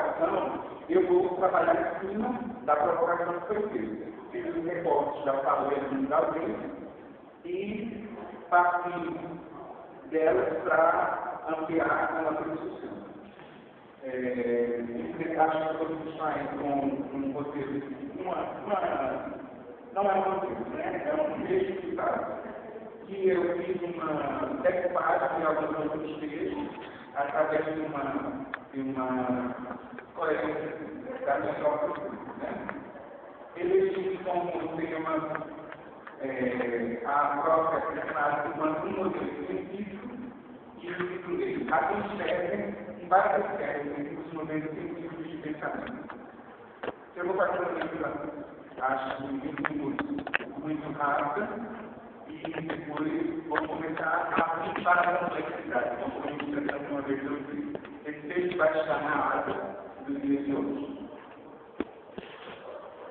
provocação, eu vou trabalhar em cima da provocação que foi feita. Fiz os recortes da fala da audiência e parti delas para ampliar a nossa discussão. Acho que todos saem com um roteiro, não é um roteiro, né? É um texto que eu fiz uma decupagem de alguns outros textos através de uma coerência da minha própria cultura, né? Eles como tema a própria personagem enquanto um modelo científico e o inglês. A quem escreve em várias espécies dos modelos científicos de pensamento. Eu vou fazer uma leitura, acho que 20 minutos, muito rápida, e depois vou começar a aplicar a complexidade. Então, como eu disse uma vez, esse texto vai estar na ata do dia de hoje.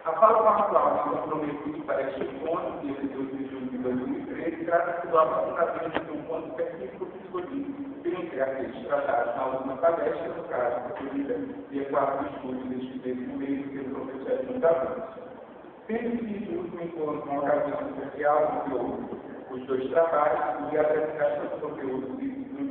A fala factual que comprometida para este ponto, dia 12 de junho de 2013, trata-se do aprofundamento de um ponto específico que escolhi, dentre aqueles tratados na última palestra, no caso, referida dia 4 de julho deste mês pelo professor Edmundo Davanço. Tendo sido o último encontro uma ocasião especial entre os dois trabalhos e a apresentação do conteúdo do livro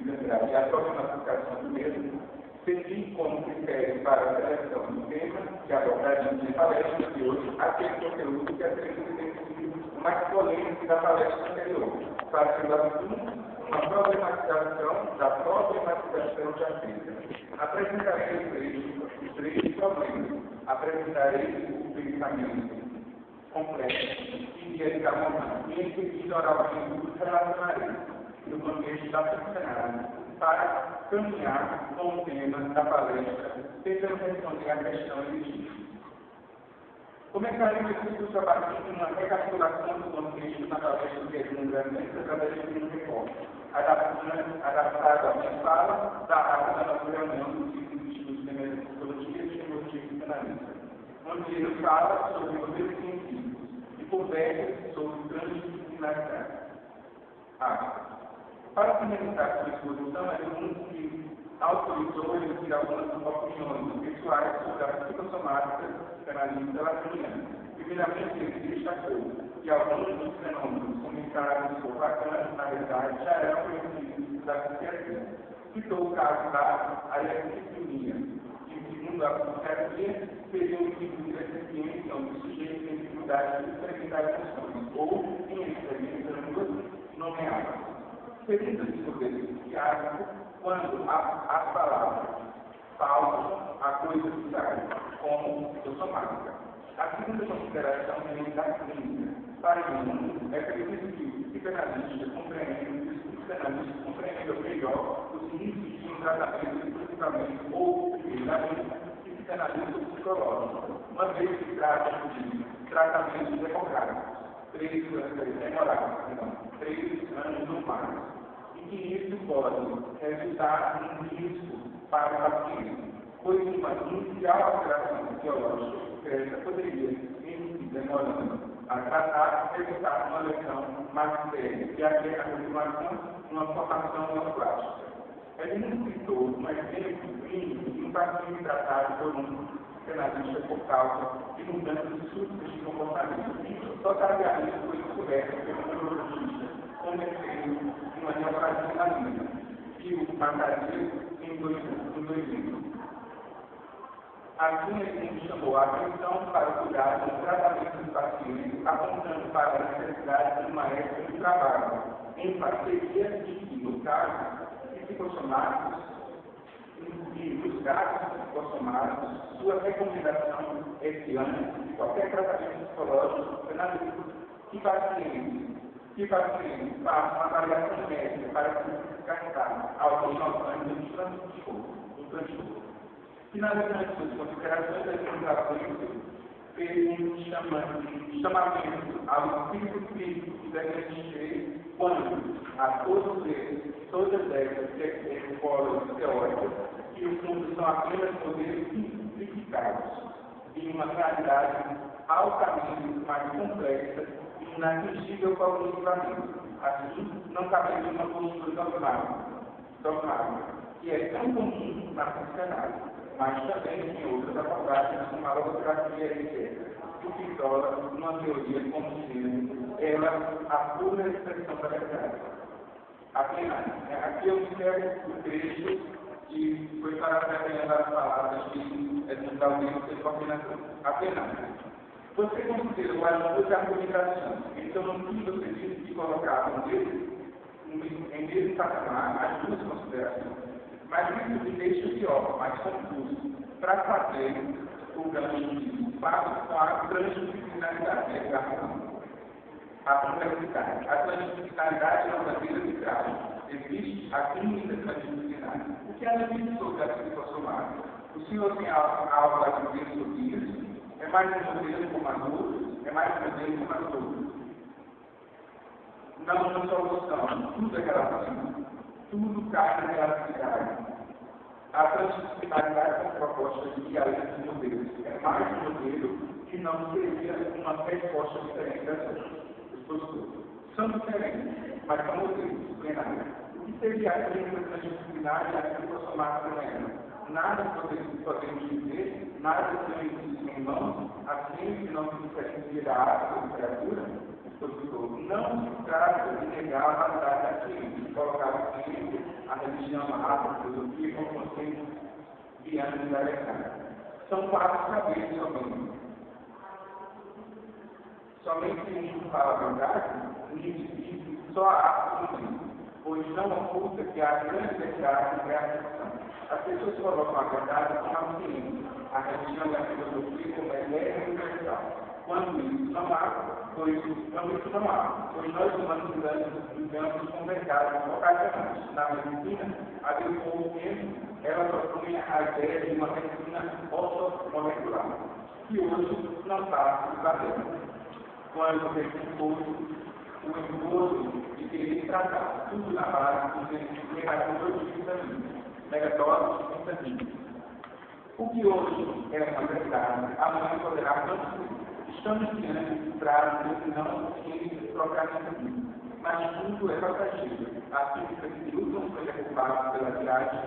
de Andrade e a próxima aplicação do mesmo, segui como critério para a seleção do tema que abordaremos em palestra de hoje aquele conteúdo que acredito ter sido o mais polêmico da palestra anterior, fazendo assim uma problematização da problematização já feita. Apresentarei os três problemas. Apresentarei o pensamento complexo e diretamente e em seguida oralmente o relacionarei no contexto da funcionária para caminhar com o tema da palestra, tentando responder à questão exigida. Começaremos esse curso a partir de uma recapitulação do contexto na palestra de Edmundo Davanço através de um recorte, adaptado à minha fala da ata da nossa reunião do ciclo de estudos de psicologia e psicologia psicanalista, onde ele fala sobre modelos científicos e conversa sobre transdisciplinaridade. Para finalizar sua exposição, Edmundo que autorizou emitir algumas opiniões pessoais sobre a psicossomática psicanalista lacaniana. Primeiramente, ele destacou que alguns dos fenômenos comentados por Lacan, na verdade, já eram conhecidos da psiquiatria. Citou o caso da alexithymia, que, segundo a psiquiatria, seria um tipo de deficiência onde o sujeito tem dificuldade de experimentar emoções, ou, em experiência, nomeadas. Segundo esse modelo psiquiátrico, quando as palavras faltam, a coisa se sai como psicossomática. A segunda consideração vem da clínica. Para mim, é preciso que o psicanalista compreenda melhor os níveis de um tratamento exclusivamente ou primeiramente psicanalista psicológico, uma vez que trata de tratamentos democráticos. 3 anos no mais, e que isso pode resultar em risco para o paciente, pois uma inicial alteração fisiológica expressa poderia, em demorando a tratar, resultar uma lesão mais séria, e até a continuação uma formação neoplástica. Ele nos citou um exemplo clínico de um paciente tratado por um psicanalista por causa de mudanças súbitas de comportamento. Isso totalizamente foi descoberto pelo neurologista como efeito de uma neoplasia maligna, e o mataria em 2000. Assim, ele chamou a atenção para o cuidado do tratamento do paciente, apontando para a necessidade de uma ética de trabalho, em parceria e, no caso, psicossomáticos, e nos casos psicossomáticos, sua recomendação é que antes de qualquer tratamento psicológico analítico, que pacientes façam uma avaliação médica para se descartar alguém notando do transtorno. Finalizando suas considerações, as organizações fez um chamamento ao espírito crítico que deve existir quando a todas essas escolas teóricas, que no fundo são apenas poderes simplificados de uma realidade altamente mais complexa e inatingível cognitivamente. Assim, não caberia uma postura dogmática. que é tão comum na funcionária, mas também em outras abordagens, como a logografia, etc. O que torna uma teoria como sendo ela a pura expressão da verdade. Apenas, aqui eu observo o trecho que foi para a as palavras de talvez ser coordenador. Apenas, você considerou as duas argumentações, então não que você disse que colocavam em mesmo patamar as duas considerações, mas isso me deixa pior, mais confuso, para fazer o ganho de passo com a transdisciplinaridade da razão. A complexidade. A transdisciplinaridade é uma maneira de trabalho. Existe a clínica transdisciplinar. O que ela diz sobre a psicossomática? O senhor tem algo a dizer sobre isso? É mais um modelo como a outros? É mais um modelo como as outras? Não, uma solução. Tudo é relativo. Tudo cai na relatividade. A transdisciplinaridade é uma proposta de além dos modelos. É mais um modelo que não seria uma resposta diferente das outras. São diferentes, mas são modelos plenários. O que seria a clínica transdisciplinar e a psicossomática plenária? Nada podemos dizer, nada temos em mãos, assim que não se diferencia da arte da literatura, não se trata de negar a validade da ciência, de colocar a ciência, a religião, a arte, a filosofia, como conceitos diante da verdade. São quatro saberes somente. Somente um fala a verdade, um indivíduo só há um, pois não oculta que a grande verdade é a ficção. As pessoas colocam a verdade como a ciência, a religião e a filosofia como a ideia universal. Quando isso não há, pois nós humanos vivemos com verdades ocasionais. Na medicina, havia um pouco tempo, ela propunha a ideia de uma medicina ortomolecular, que hoje não está valendo. Quando verificou o engodo de querer tratar tudo na base dos negadores de vitamina, negatórios de vitamina. O que hoje é uma verdade, amanhã poderá não ser. Estamos diante de prazos que não ciências procrastinativas, mas tudo é passageiro. A física de Newton foi derrubada pela viagem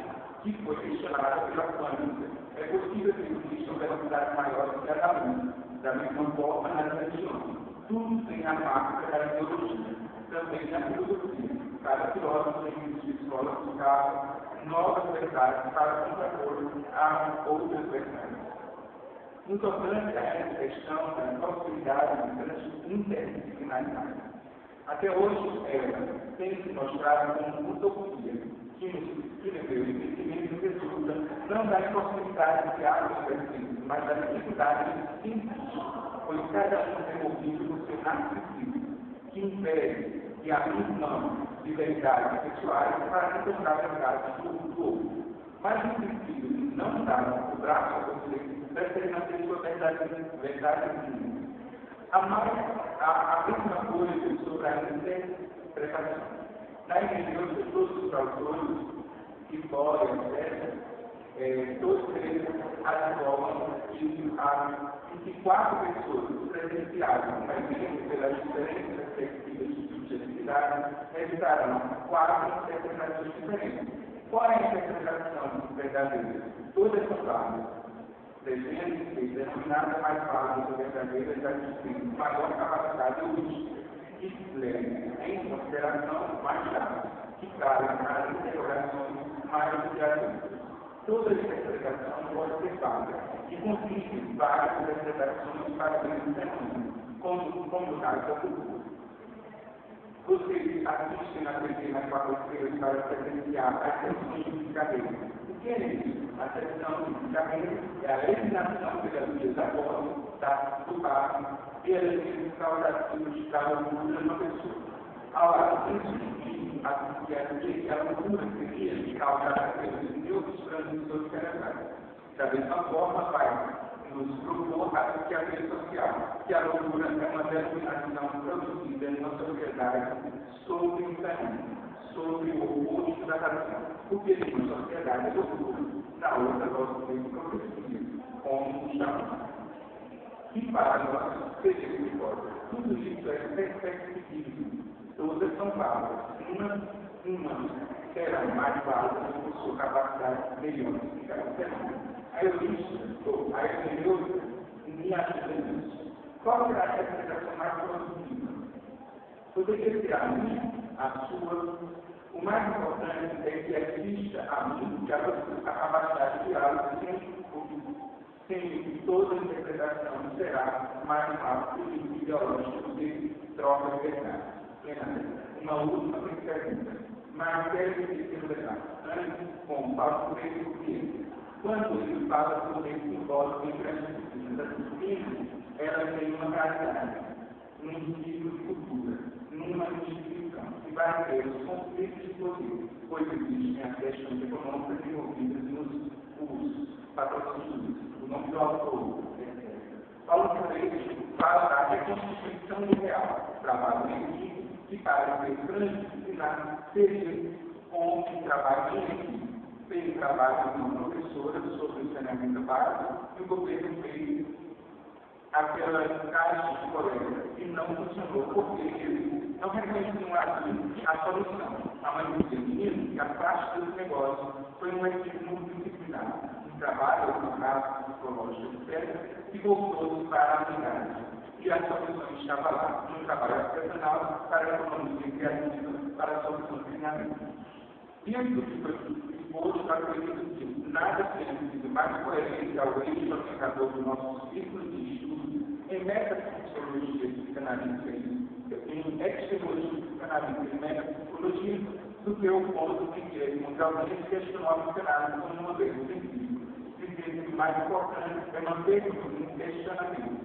que foi questionada pela quântica. É possível que existam velocidades maiores que a da luz, da mesma forma nas religiões. Tudo tem a marca da ideologia, também na filosofia. Cada filósofo tem de escola buscar novas verdades para contrapor a outras verdades. No tocante a essa questão da possibilidade de interdisciplinaridade, até hoje ela tem se mostrado como utopia, que no meu entendimento resulta não da impossibilidade de atos perfeitos, mas da necessidade de síntese, pois cada um é movido por seu narcisismo, que impede que a mesma de verdades pessoais para encontrar verdades do outro. Mas no sentido de não dar o braço a você, deve manter sua verdade divina. A mesma coisa sobre a interpretação. Na igreja, todos os autores, Hipólito, etc., todos eles advogam que quatro pessoas presenciadas na igreja pelas diferentes perspectivas de subjetividade realizarão quatro interpretações diferentes. Qual é a interpretação verdadeira? Todas são válidas. Devendo ser denominada mais válida ou verdadeira já existem maior capacidade útil que leve em consideração mais chaves, que cabem para interrogações mais criativas. Toda interpretação pode ser válida e consiste em várias interpretações para o mesmo fenômeno, como no caso da cultura. Vocês assistem na TV na quarta-feira para presenciar a sessão de carreira. O que é isso? A sessão de carreira é a eliminação pela via da bola, do barco, pela via causativos da loucura de uma pessoa. Ao assistir que a loucura seria causada pelos outros transmissores cerebrais. Da mesma forma, vai nos propor a psiquiatria social, que a loucura é uma denominação produzida em uma sociedade sobre o caminho, sobre o oposto da razão. Porque em uma sociedade é loucura, na outra nós temos profecia, como chama. E para nós, seja o que for, tudo isso é perspectivismo. Todas são palavras, uma terá mais base com sua capacidade melhor de explicar. A heurística, ou a hermenêutica, me ajuda nisso. Qual será a interpretação mais produtiva? Poderia ser a minha, a sua. O mais importante é que exista a mim, que a capacidade de diálogo sem que toda interpretação será mais um ato ideológico de troca de verdade. Uma última pergunta. Mas deve ser verdade. Antes, como Paulo Freire, quando ele fala sobre esse simbólico entre as disciplinas, as disciplinas, elas têm uma realidade, um indivíduo de cultura, numa instituição, que vai ter os conflitos de poder, pois existem as questões econômicas envolvidas nos patrocínios, o nome do autor, etc. Paulo Freire fala da reconstituição ideal, trabalho em equipe, que para ser transdisciplinar seria com o trabalho em equipe. Fez trabalho com uma professora sobre o saneamento básico e o governo fez aquela caixa de colegas e não funcionou porque eles não reconheciam a solução. A mãe do menino, que a parte dos negócios foi uma equipe multidisciplinar, um trabalho no caso psicológico, etc., que voltou para a unidade. E a solução estava lá, um trabalho artesanal para a economia criativa, para a solução do treinamento. Isso que foi exposto, acredito que nada tenha sido mais coerente ao eixo aplicador do nosso ciclo de estudo em metapsicologia psicanalítica em epistemologia psicanalítica e metapsicologia do que o ponto de que ele mundialmente questionou a psicanálise como um modelo científico. Dizer que o mais importante é manter um questionamento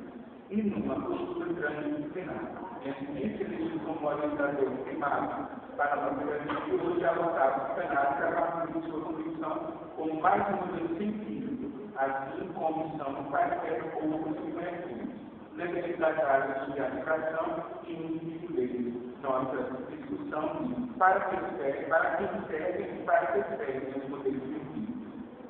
e numa postura transdisciplinar. Esse existe como orientador primário para a sociedade que hoje adotar o psicanálise a partir de sua convicção como mais um modelo científico, assim como são quaisquer outros conhecimentos, legalidade da área de aplicação e início dele. Nossa discussão para que serve e para que serve os modelos científicos.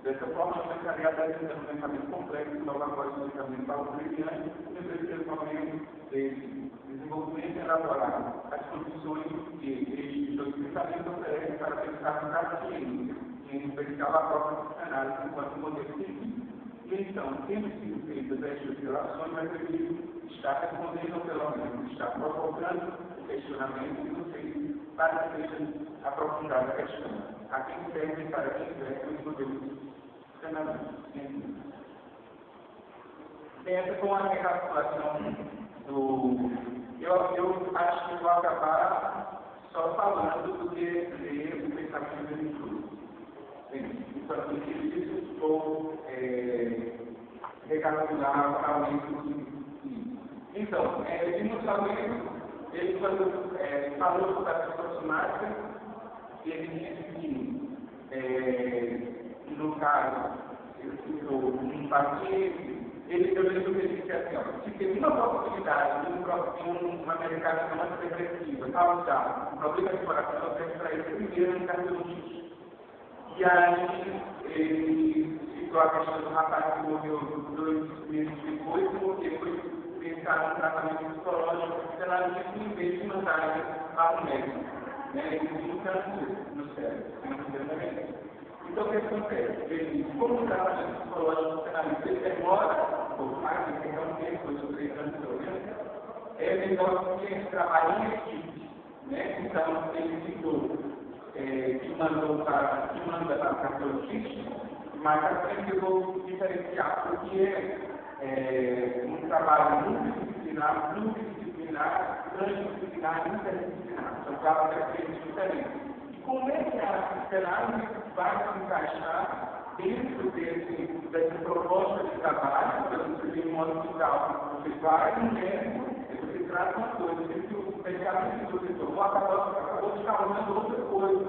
Dessa forma, nós estaríamos apresentando um pensamento complexo, logo após o pensamento paulo-freiriano, no terceiro momento desse desenvolvimento elaborar as condições que estes dois pensamentos oferecem para pensar no caso ciência, em especial a própria psicanálise enquanto modelo científico. E então, tendo sido feitas estas relações, eu acredito estar respondendo, ou pelo menos estar provocando o questionamento e vocês para que seja aprofundada a questão. A quem serve e para quem serve os modelos psicanalíticos. Essa com a recapitulação do... Eu acho que vou acabar só falando do que ler o pensamento religioso. Enquanto isso, vou recapitular realmente o que. Então, inicialmente, ele quando falou sobre a psicossomática, ele disse que, no caso, ele citou um paciente. Eu lembro que ele disse assim, se tem uma possibilidade de uma medicação mais depressiva causar um problema de coração, eu tenho para ele primeiro um cardiologista. E aí ele citou a questão do rapaz que morreu 2 meses depois, porque foi pensar no tratamento psicológico psicanalítico em vez de mandar ele para o médico. Ele tinha um câncer no cérebro, Então, o que acontece? Ele diz, como o tratamento psicológico psicanalítico ele demora um pouco mais, ele tem um tempo, 2 ou 3 anos, pelo menos, é melhor que ele trabalhe em equipe. Então, ele citou que manda para a cardiologista, mas à frente eu vou diferenciar porque é um trabalho multidisciplinar, transdisciplinar e interdisciplinar. São casos diferentes. Como é que a psicanálise vai se encaixar dentro dessa proposta de trabalho, para você ter um modo geral? Você vai no médico, você traz uma coisa, você o pensamento do professor acabou de falando outra coisa.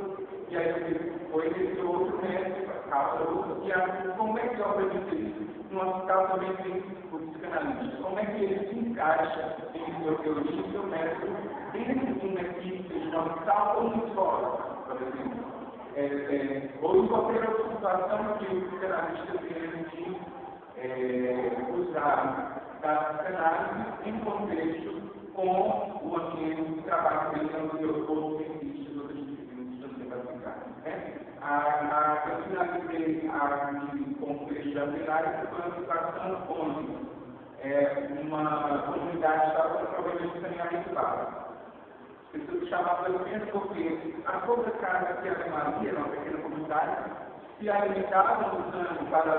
E aí você foi nesse outro médico, causa outra. E aí, como é que eu aprendi isso? No hospital também tem o psicanalista. Como é que ele se encaixa em seu teoria e seu médico dentro de uma equipe de um hospital ou de escola, por exemplo? Ou em qualquer outra situação que o psicanalista tenha de usar da psicanálise em contexto com o ambiente de trabalho dele, onde eu vou cientistas, outras disciplinas que você vai ficar. Né? Eu finalizei a concluir da plenária com a educação onde uma comunidade estava com problemas de saneamento básico. Preciso chamar pelo menos porque a sobrecarga que a Maria, uma pequena comunidade, se alimentavam usando para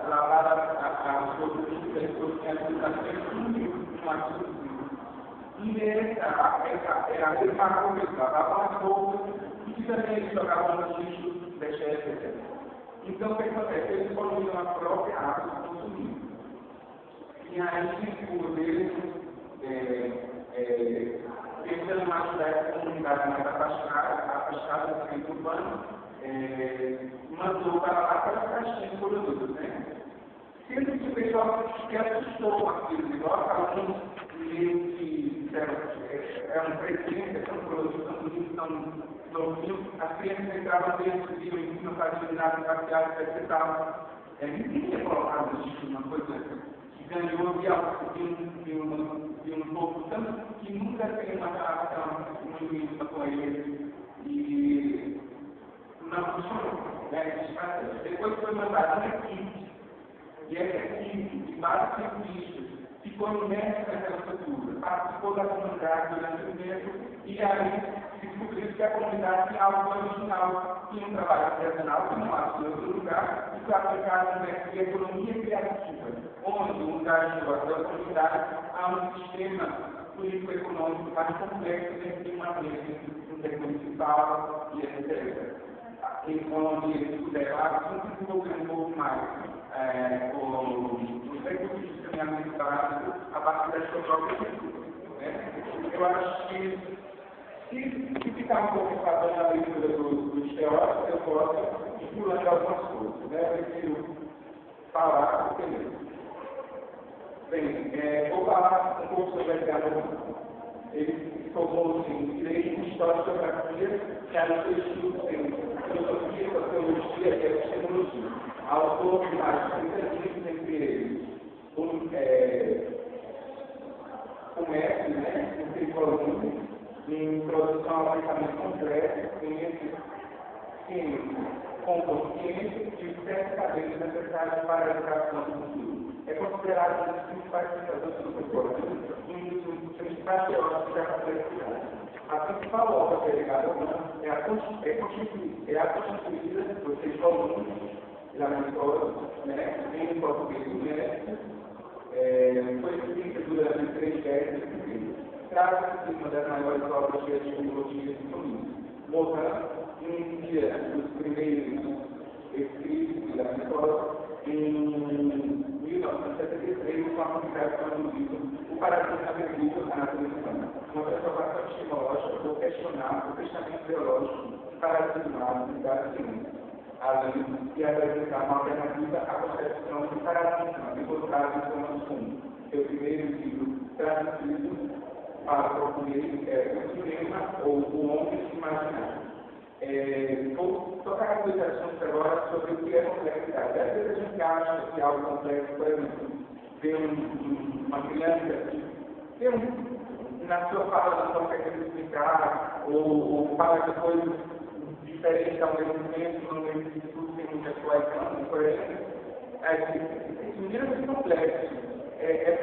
lavar as coisas que as pessoas têm educação uma subsídio. E era a mesma coisa, lavavam as roupas e também eles jogavam no lixo, etc. Então, o que acontece? Eles poluíam a própria água que consumiam. E aí, por deles, tentando ajudar essa comunidade mais afastada do centro urbano, mandou para lá para as caixinhas de produtos, né? Sendo que o pessoal que assustou com aquilo, igual falando que é um presente, são produtos, são livros, são novinhos, as crianças entravam dentro, viam em cima para atividade facial, etc. Ninguém tinha colocado isso uma coisa que ganhou de um pouco, tanto que nunca tem uma relação muito íntima com ele e não funcionou. Depois foi mandado uma equipe, e essa equipe de vários cientistas ficou imersa naquela estrutura, participou da comunidade durante o tempo e aí se descobriu que a comunidade tinha algo original, tinha um trabalho artesanal que não há em outro lugar e foi aplicado no método de economia criativa, onde engajou a comunidade a um sistema político-econômico mais complexo dentro de uma rede intermunicipal e etc. Onde eles puderam desenvolver um pouco mais os recursos de saneamento básico a partir das suas próprias recursos. Eu acho que se ficar um pouco fazendo a leitura dos teóricos, eu posso ir pulando algumas coisas. Eu preciso falar o que Bem, vou falar um pouco sobre a Edgar. Ele formou-se em Direito, História e Geografia, que era o seu estudo em Filosofia, Sociologia e Epistemologia. Autor de mais de 30 livros, entre eles o mestre, em 3 volumes, em Introdução ao Pensamento Concreto, Ciência, Consciência e os 7 cabeças necessários para a educação do futuro. É considerado um dos principais pensadores do futuro, um dos principais teóricos da complexidade. A principal obra delegada é a constituída por 6 volumes, em português do mestre, foi escrita durante 3 décadas. Trata-se de uma das maiores obras de etimologia do mundo. Morgan inicia os primeiros escritos da escola em 1973 com a publicação do livro O Paradigma Bíblico da Natureza Humana, uma preocupação epistemológica por questionar o pensamento teológico paradigmático da ciência, além de apresentar uma alternativa à concepção do paradigma encontrado em Thomas Kuhn. Seu primeiro livro traduzido para o português o cinema ou o homem imaginário. Vou tocar dois assuntos agora sobre o que é complexidade. Às vezes a gente acha que algo complexo, por exemplo, ver uma criança que na sua fala não consegue explicar, ou fala de coisas diferentes ao mesmo tempo, no mesmo discurso, tem muita coesão, por exemplo. Esse menino é muito complexo. É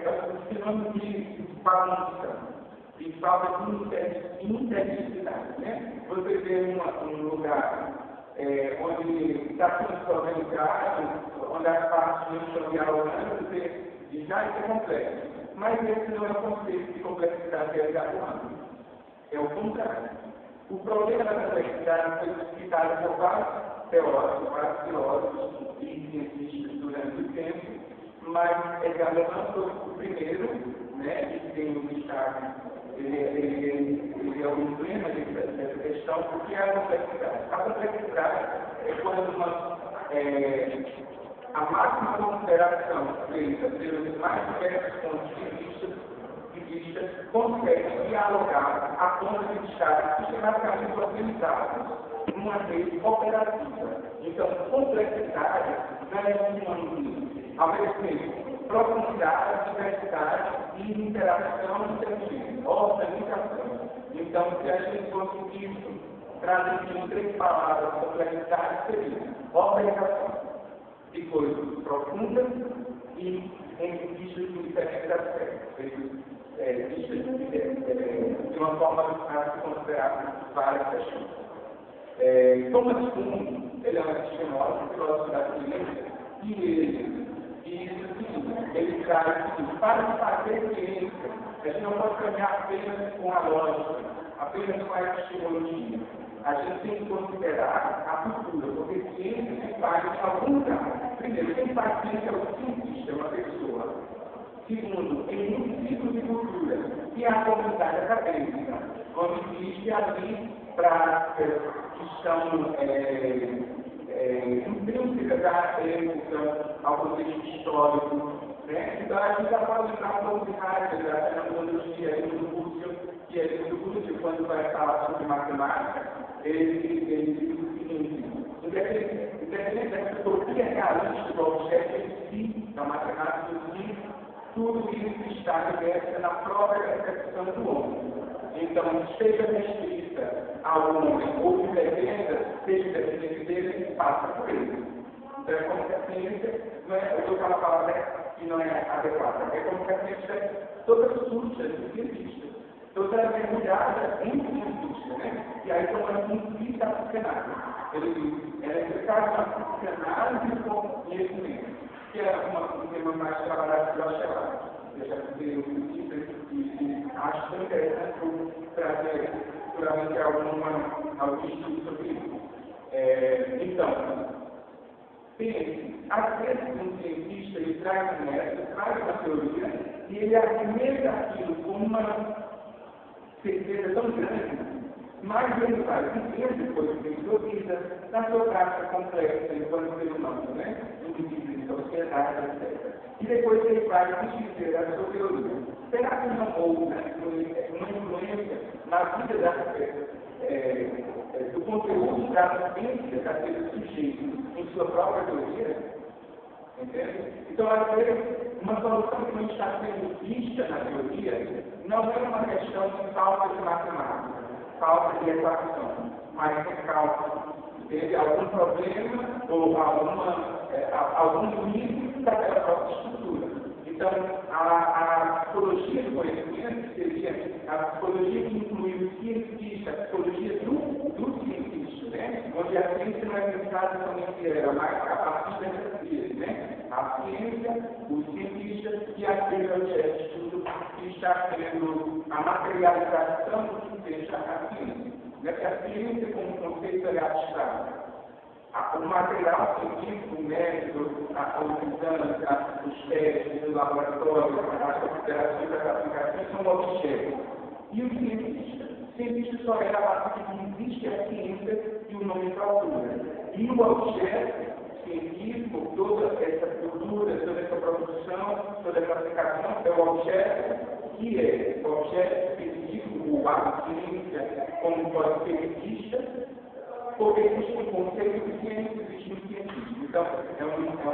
sinônimo de bagunça. E falta de interdisciplinaridade, né? Você vê um lugar onde está tudo organizado, onde as partes estão dialogando, você diz, isso é complexo. Mas esse não é o conceito de complexidade realizado. É o contrário. O problema da complexidade foi explicado por vários teóricos, vários filósofos e cientistas durante o tempo, mas Edgar levantou o primeiro, né, que tem um destaque. Ele é o emblema dessa questão, porque é a complexidade. A complexidade é quando a máxima consideração feita pelos mais diversos pontos de vista consegue dialogar a ponto de estar sistematicamente organizados numa rede operativa. Então, complexidade não é sinônimo de, ao mesmo tempo, profundidade, diversidade e interação inteligente, organização. Então, se a gente conseguir traduzindo em 3 palavras complementares, seria obrigação de coisas profundas e em vistas de diferentes aspectos, de uma forma a se considerar várias questões. Thomas Kuhn, ele é um epistemólogo, filósofo da ciência, e ele diz o seguinte, ele traz o seguinte: para fazer ciência, a gente não pode caminhar apenas com a lógica, apenas com a epistemologia. A gente tem que considerar a cultura, porque ciência se faz em algum lugar. Primeiro, quem faz ciência é o cientista, é uma pessoa. Segundo, em um ciclo de cultura, que é a comunidade acadêmica, onde existe ali práticas que são intrínsecas à época, ao contexto histórico. Né? Então, a gente já pode lembrar um pouco de Heidegger, da fenomenologia do Husserl, que é do Husserl, quando vai falar sobre matemática, ele diz o seguinte: independente da filosofia realista do objeto em si, da matemática em si, tudo isso está diverso na própria percepção do homem. Então, seja restrita ao homem ou que dependa, seja dependente dele, passa por ele. Então, é como que a ciência, não é, eu estou com uma palavra que não é adequada, é como que a ciência é toda suja de cientista, toda mergulhada em cientista, né? E aí, como ela não fica a cenário. Ele diz, ela é explicada no cenário de conhecimento, que é um tema mais trabalhado pela Sheila. Eu já fiz um título e acho tão interessante trazer seguramente algum estudo sobre isso. Então, pense, às vezes um cientista ele traz um método, traz uma teoria, e ele argumenta aquilo com uma certeza tão grande, mas ele vai viver depois de sua vida, na sua prática complexa, enquanto ser humano, né? Indivíduo, de sociedade, etc. E depois ele vai desdizer a sua teoria. Será que não houve uma influência na vida do conteúdo da ciência daquele sujeito em sua própria teoria? Entende? Então, às vezes, uma solução que não está sendo vista na teoria não é uma questão de falta de matemática, falta de equação, mas é causa de algum problema ou algum limite daquela própria estrutura. Então, a psicologia do conhecimento seria a psicologia que inclui o cientista, a psicologia do cientista, né? Onde a ciência não é pensada somente mas a partir dessas vias, né? A ciência, o cientista e aquele objeto de estudo que está sendo a materialização do que seja a ciência. Porque a ciência, como conceito, é abstrato. O material científico, o método, os exames, os testes, o laboratório, as considerações das aplicações são objetos. E o cientista? O cientista só é a partir de que existe a ciência e o nome procura. E o objeto científico, toda essa cultura, toda essa produção, toda essa aplicação é o objeto que é o objeto científico, a ciência, como pode ser cientista, porque existe um conceito de ciência, existe um cientista. Então, é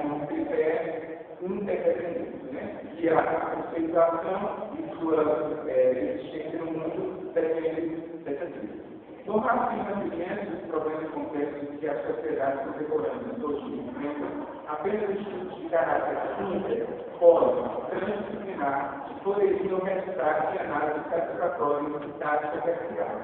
um critério interdependente, né? E a conceituação e sua existência no mundo depende dessa ciência. No raciocínio dos problemas complexos que as sociedades contemporâneas hoje enfrentam, apenas estudos de caráter simples podem transdisciplinar e poderiam resultar de análise satisfatória de tática vertical.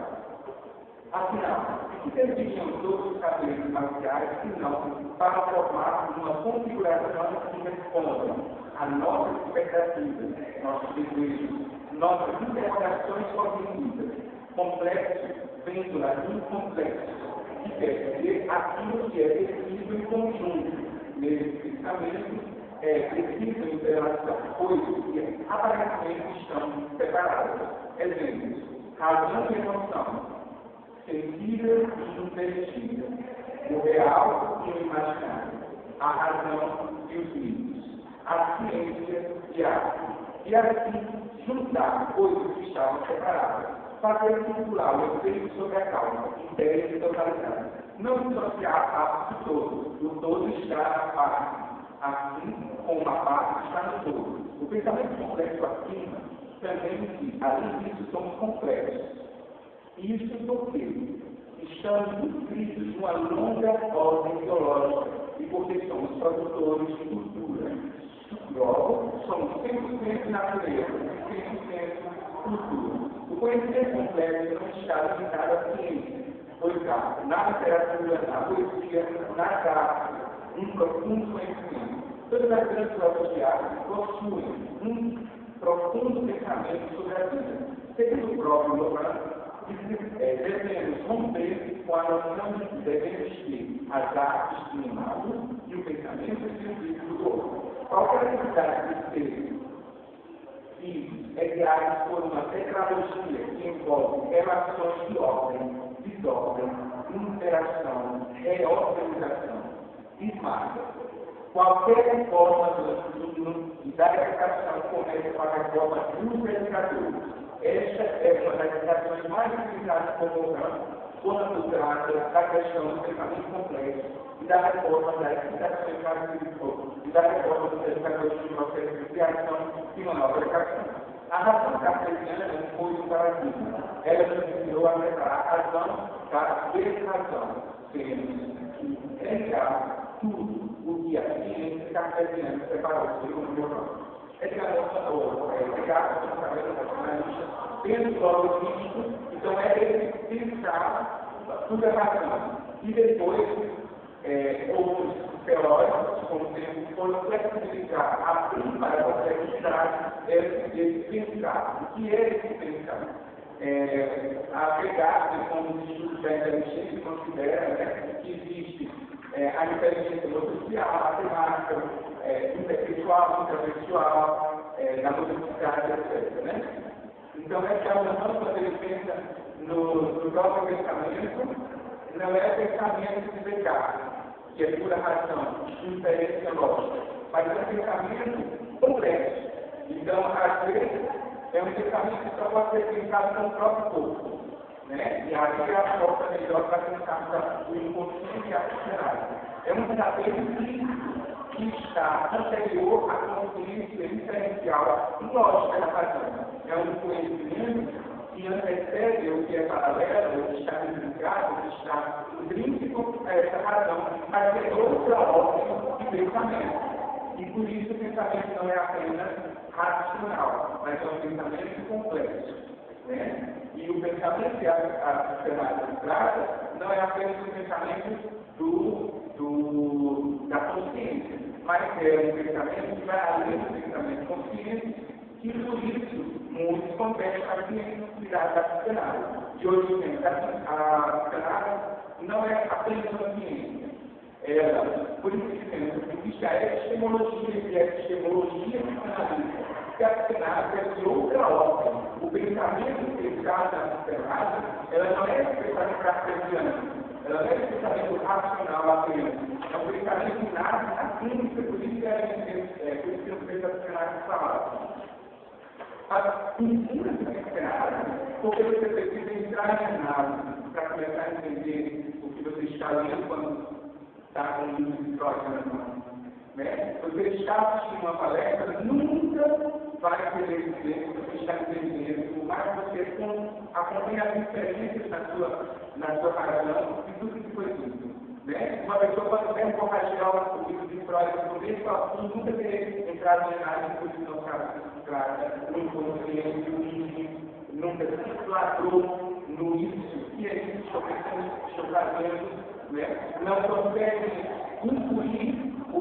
Afinal, o que deveriam todos os saberes marciais se não para formar uma configuração que responda a nossas expectativas, nossos desejos, nossas interrogações cognitivas, complexos, vendo lá incomplexos, que quer dizer aquilo que é definido em conjunto, nesses pensamentos, precisam de interação, coisas que aparentemente estão separadas. Exemplos: razão e emoção, sensível e inteligível, o real e o imaginário, a razão e os mitos, a ciência e a arte. E assim, juntar coisas que estavam separadas, fazer circular o efeito sobre a causa, ideia de totalidade. Não dissociar a parte do todo, o todo está na parte, assim como a parte está no todo. O pensamento complexo afirma também que, além disso, somos complexos. Isso porque estamos inscritos numa longa ordem biológica e porque somos produtores de cultura. Logo, somos 100% natureza e 100% cultura. O conhecimento complexo não está limitado à ciência, pois há na literatura, na poesia, nas artes, um profundo conhecimento. Todas as grandes obras de arte possuem um profundo pensamento sobre a vida. Segundo o próprio Loran, devemos romper com a noção de que devemos ter as artes de um lado e o pensamento científico do outro. Qualquer atividade de ser é criada por uma tecnologia que envolve relações de ordem, desordem, interação, reorganização e marca. Qualquer forma do ensino e da educação começa para a forma dos educadores. Esta é uma das educações mais utilizadas por Loran quando trata da questão do pensamento complexo e da reforma da educação e da reforma dos educadores do processo de criação de uma nova educação. A razão cartesiana foi um paradigma. Ela nos ensinou a separar a razão da desrazão, sendo que negar tudo o que a ciência cartesiana separou segundo Loran. Negar o pensamento racionalista dentro do algoritmo, então ele pensar tudo é razão. E depois, outros teóricos, como tempo, foram flexibilizar, abrir para a complexidade esse pensar. O que é esse pensar? A Vegas, como os estudos da inteligência, considera que existe a inteligência social, a matemática, interpessoal, interpessoal, na motricidade, etc. Né? Então, essa é a noção quando ele pensa no próprio pensamento, não é pensamento de Descartes, que é pura razão, inferência lógica, mas é um pensamento complexo. Então, às vezes, é um pensamento que só pode ser pensado no próprio corpo. Né? E aí é a forma melhor para pensar o inconsciente e a funcionária. É um saber que está anterior à consciência diferencial lógica da razão. É um conhecimento que antecede o que é paralelo, o que está ligado, o que está intrínseco a essa razão, mas é outra ordem de pensamento. E por isso o pensamento não é apenas racional, mas é um pensamento complexo. Né? E o pensamento que a sociedade trata não é apenas o pensamento da consciência, mas é um pensamento que vai além do pensamento consciente, e por isso muitos contestam a ciência da psicanálise. De hoje mesmo, a psicanálise não é apenas uma ciência. Por isso que existe a epistemologia e a epistemologia psicanalítica, que a psicanálise é de outra ordem. O pensamento que está na psicanálise, ela não é um pensamento cartesiano. Ela não é um pensamento racional apenas. É um pensamento que nasce na clínica, por isso que eu penso a psicanálise falada. Mas ensina a psicanálise, porque você precisa entrar em análise para começar a entender o que você está lendo quando está com um livro de Freud na mão. Né? Você está assistindo uma palestra, nunca vai querer dizer que você está entendendo, mas você acompanha as diferenças na sua razão e tudo que foi dito. Né? Uma pessoa pode ter um forrageal no livro de Freud, no começo ao fim, nunca ter entrado em análise porque não trata, no inconsciente, nunca se flagrou no isso, que é isso que estou fazendo. Né? Não consegue incluir o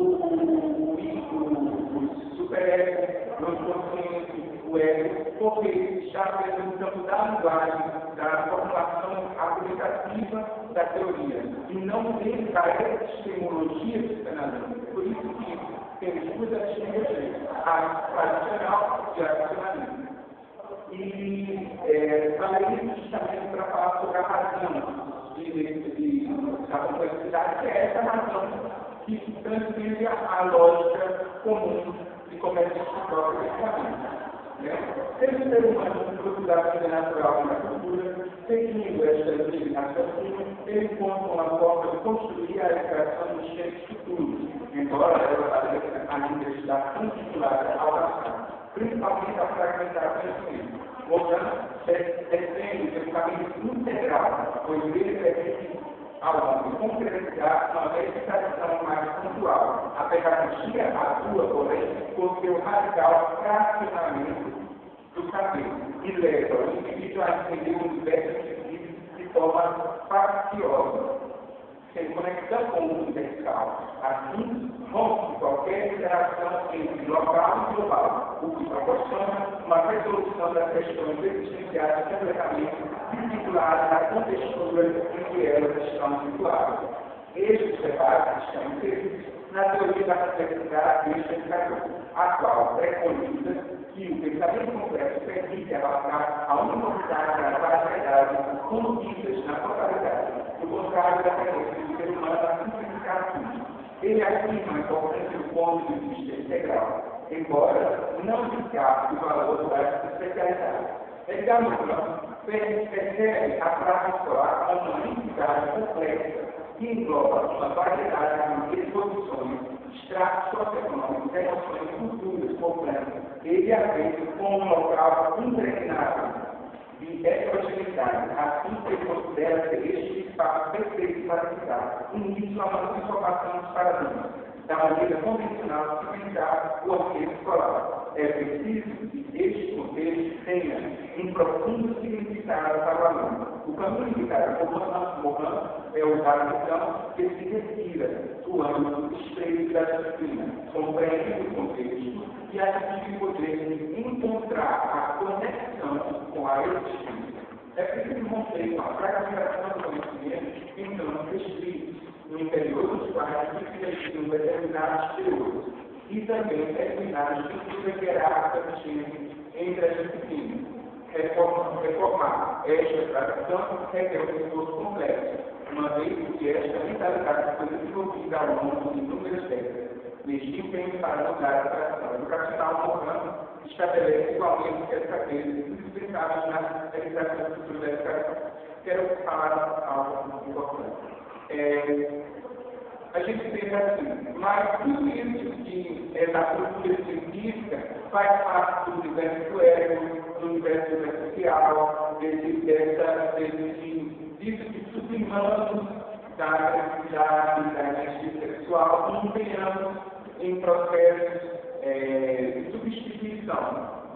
superego, o inconsciente, o ego, porque está presente no campo da linguagem, da formulação aplicativa da teoria, e não tem da epistemologia psicanalítica. Por isso que temos duas epistemologias, a tradicional e a racionalista. E falei justamente para falar sobre a razão da complexidade, que é essa razão que transcende a lógica comum de como é que se próprio pensamento. Ser um ser humano procura a vida natural na cultura, seguindo esta linha raciocínio, ele encontra uma forma de construir a educação dos tempos futuros, embora ela ainda está vinculada ao passado, principalmente a fragmentar o conhecimento. defende um caminho integral, pois ele permite ao homem concretizar uma verificação mais pontual. A pedagogia atua, porém, com seu radical fracionamento do saber e leva o indivíduo a entender o universo de forma faciosa, sem conexão com o universal. Assim, rompe qualquer interação entre local e global, o que proporciona uma resolução das questões existenciais completamente vinculadas à contextura em que elas estão situadas. Estes debates estão inseridos na teoria da complexidade e explicador, a qual preconiza que o pensamento complexo permite abarcar a uniformidade das variedades contidas na totalidade, do contrário da tendência do ser humano a simplificar tudo. Ele afirma a importância do ponto de vista integral, embora não escape do valor das especialidades. Edgar Morin percebe a prática escolar como uma entidade complexa que engloba uma variedade de exposições, estratos socioeconômicos, emoções, culturas, problemas, ele apresenta como um local impregnado de heterogeneidade, assim que ele considera ser este espaço perfeito para ficar início a uma transformação dos paradigmas, da maneira convencional de pensar o ambiente escolar. É preciso que este contexto tenha um profundo significado para o aluno. O caminho indicado por Morin é o então que se retira do âmbito estreito da disciplina, compreende o contexto e adquire o poder de encontrar a conexão com a existência. É preciso romper com a fragmentação do conhecimento, então, restrito no interior dos quais diferenciam determinados teores e também determinados estruturas hierárquicas entre as disciplinas. Reformar esta tradição requer um esforço complexo, uma vez que esta mentalidade foi desenvolvida ao longo de inúmeras décadas. Neste empenho para mudar a tradição educacional moderna, estabelece igualmente que as cadeiras indispensáveis na realização do futuro da educação. Quero falar algo importante. A gente pensa assim, mas tudo isso que é da cultura científica faz parte do universo do ego, do universo social, disso que sublimamos da agressividade, da energia sexual, empenhamos em processos de substituição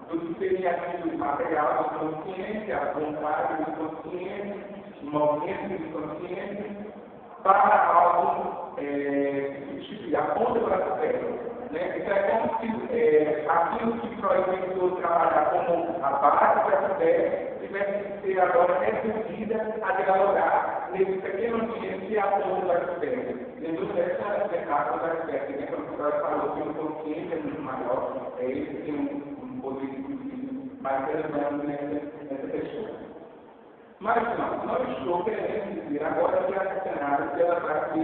do que seria aquilo material do consciente, a vontade do consciente, o movimento do consciente, para algo substituir a ponta do aspecto. Né? Então é como se aquilo que Freud tentou trabalhar como a base da ideia tivesse que ser agora reduzida a dialogar nesse pequeno ambiente que é a ponta do aspecto. Dentro dessa metáfora do aspecto, né? Quando Freud falou que o consciente é muito maior, ele tem um poder mais relevante nessa pessoa. Mas não estou querendo dizer agora que a cenário ela vai se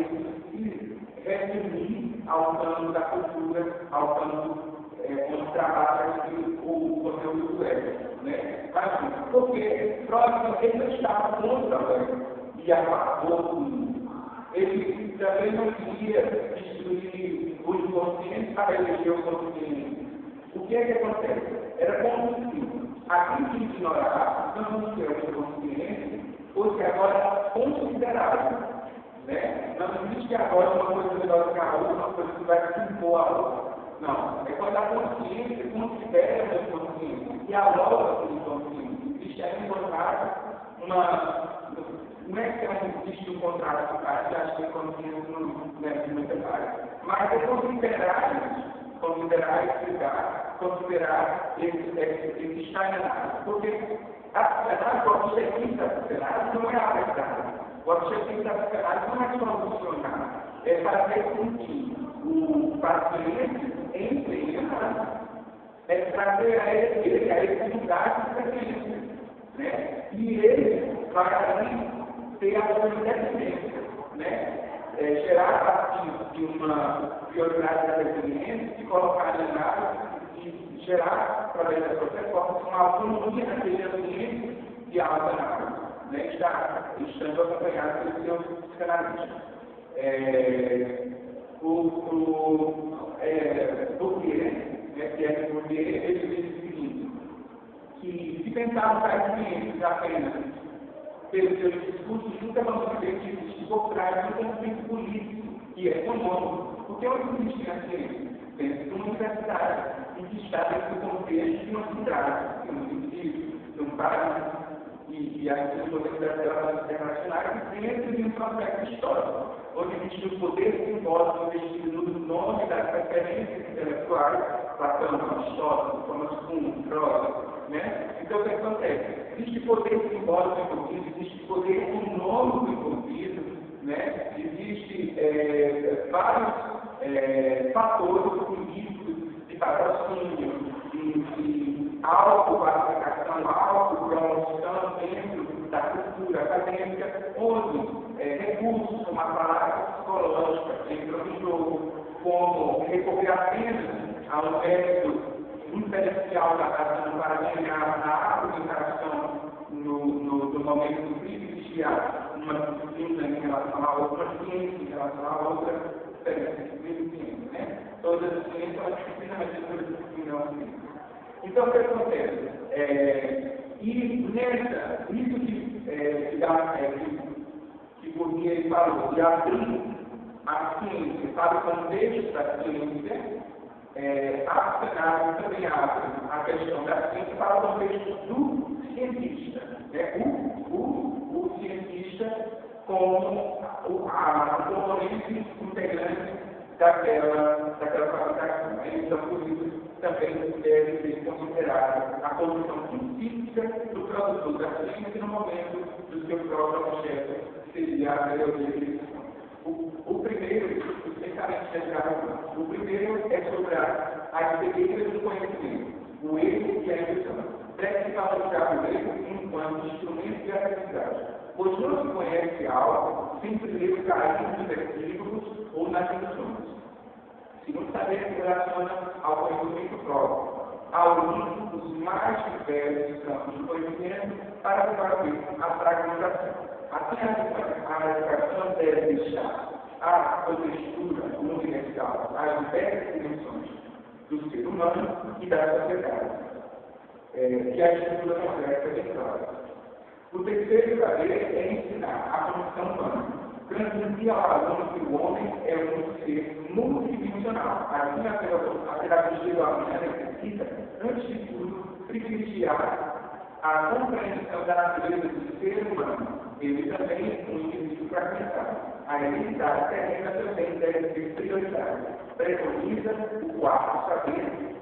resumir ao plano da cultura, ao plano onde trabalha o conteúdo do ego. Né? Mas, porque Freud ele não estava contra o ego e a favor do mundo. Ele também não queria destruir o inconsciente para eleger o consciente. O que é que acontece? Era como se aquilo que ignorava não ser o consciente fosse agora considerável. Né? Não existe agora uma coisa melhor que a outra, uma coisa que vai se impor a outra. Não. É quando a consciência considera o inconsciente e a loja do inconsciente. Existe aí um contrato, não é que não existe um contrato que acha que o inconsciente não é muito claro. Mas é considerar explicar, considerar esse estagnar. Porque o objetivo da cenário não é a verdade. O objetivo da cenário não é solucionar. É fazer com que o paciente entenda, é trazer a ele a atividade do paciente. Né? E ele vai ali ter a sua independência. Né? Gerar a partir de uma prioridade da resiliência, se colocar em análise e gerar, através da sua performance, uma autonomia naquele ambiente de alta análise, né? Estando acompanhado pelo seu psicanalista. Bourdieu, né, que é Bourdieu, ele diz o seguinte, que se tentar usar ciências apenas pelos seus discursos, nunca vamos ver que existe por trás de um conflito político e econômico. Porque onde existe a ciência? Dentro de uma universidade, em que está dentro do contexto de uma cidade, de um município, de um país, e as universidades internacionais dentro de um processo histórico, onde existe o poder simbólico investido no nome das referências intelectuais, Platão, Aristóteles, Thomas Kuhn, Freud, né? Então, o que acontece? Existe poder simbólico envolvido, existe poder econômico envolvido, né? Existe vários fatores políticos de patrocínio, de autoqualificação, autopromoção dentro da cultura acadêmica, onde recursos como a palavra psicológica entram no jogo, como recorrer apenas ao método inicial da razão para ganhar a argumentação no momento de privilegiar uma disciplina em relação a outra, uma ciência em relação a outra, né? Todas as ciências são disciplinas, mas todas as disciplinas não são. Então, o que acontece? Isso que Bourdieu falou, de abrir a ciência para o contexto da ciência, a também abre a questão da ciência para o contexto do cientista. O cientista como a componente integrante daquela fabricação. Então, por isso, também deve ser considerada a condição científica do produtor da ciência no momento do seu próprio objeto, que seria a teoria de eleição. O primeiro, o primeiro é sobre as cegueiras do conhecimento, o erro e a ilusão. Deve-se valorizar o erro enquanto instrumento de aprendizagem, pois não se conhece algo sem primeiro cair nos equívocos ou nas ilusões. Se não saber se relaciona ao conhecimento próprio, ao uso dos mais diversos campos de conhecimento para fazer a fragmentação. Assim, a educação deve deixar a postura universal as diversas dimensões do ser humano e da sociedade, que a estrutura complexa declara. O terceiro saber é ensinar a condição humana, transmitir ao aluno que o homem é um ser multidimensional. Assim, a pedagogia do aluno necessita, antes de tudo, privilegiar a compreensão da natureza do ser humano. Ele também é um indivíduo fragmentado. A identidade terrena também deve ser prioridade. Preconiza o quarto saber,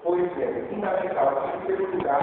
pois é fundamental, em primeiro lugar,